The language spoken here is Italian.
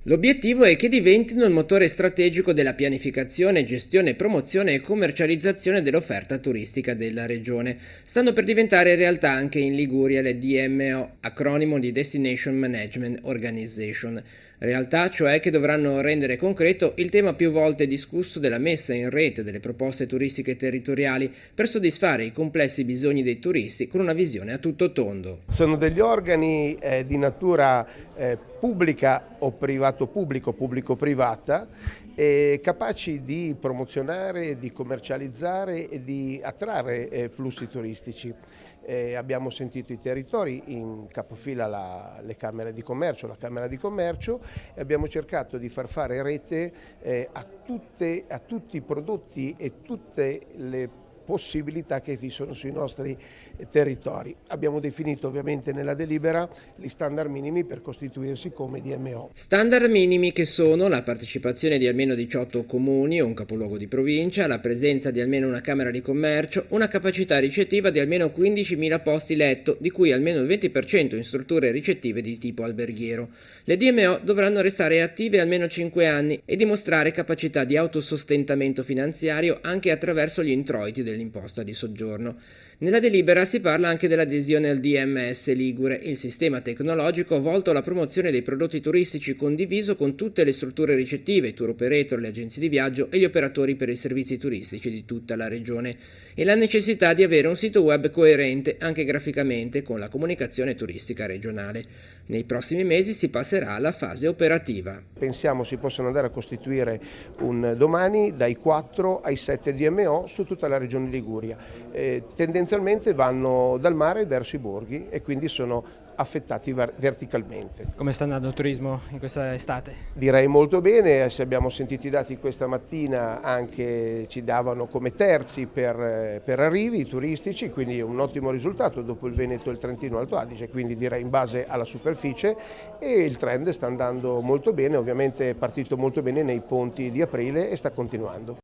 L'obiettivo è che diventino il motore strategico della pianificazione, gestione, promozione e commercializzazione dell'offerta turistica della regione. Stanno per diventare realtà anche in Liguria le DMO, acronimo di Destination Management Organization. Realtà cioè che dovranno rendere concreto il tema più volte discusso della messa in rete delle proposte turistiche territoriali per soddisfare i complessi bisogni dei turisti con una visione a tutto tondo. Sono degli organi di natura pubblica o privato-pubblico, pubblico-privata, capaci di promozionare, di commercializzare e di attrarre flussi turistici. Abbiamo sentito i territori, in capofila le Camere di Commercio, la Camera di Commercio, e abbiamo cercato di far fare rete a tutti i prodotti e tutte le possibilità che vi sono sui nostri territori. Abbiamo definito ovviamente nella delibera gli standard minimi per costituirsi come DMO. Standard minimi che sono la partecipazione di almeno 18 comuni o un capoluogo di provincia, la presenza di almeno una camera di commercio, una capacità ricettiva di almeno 15.000 posti letto, di cui almeno il 20% in strutture ricettive di tipo alberghiero. Le DMO dovranno restare attive almeno 5 anni e dimostrare capacità di autosostentamento finanziario anche attraverso gli introiti dell'imposta di soggiorno. Nella delibera si parla anche dell'adesione al DMS Ligure, il sistema tecnologico volto alla promozione dei prodotti turistici condiviso con tutte le strutture ricettive, i tour operator, le agenzie di viaggio e gli operatori per i servizi turistici di tutta la regione, e la necessità di avere un sito web coerente anche graficamente con la comunicazione turistica regionale. Nei prossimi mesi si passerà alla fase operativa. Pensiamo si possano andare a costituire un domani dai 4 ai 7 DMO su tutta la regione Liguria. Tendenzialmente vanno dal mare verso i borghi e quindi sono affettati verticalmente. Come sta andando il turismo in questa estate? Direi molto bene, se abbiamo sentito i dati questa mattina anche ci davano come terzi per arrivi turistici, quindi un ottimo risultato dopo il Veneto e il Trentino Alto Adige, quindi direi in base alla superficie, e il trend sta andando molto bene, ovviamente è partito molto bene nei ponti di aprile e sta continuando.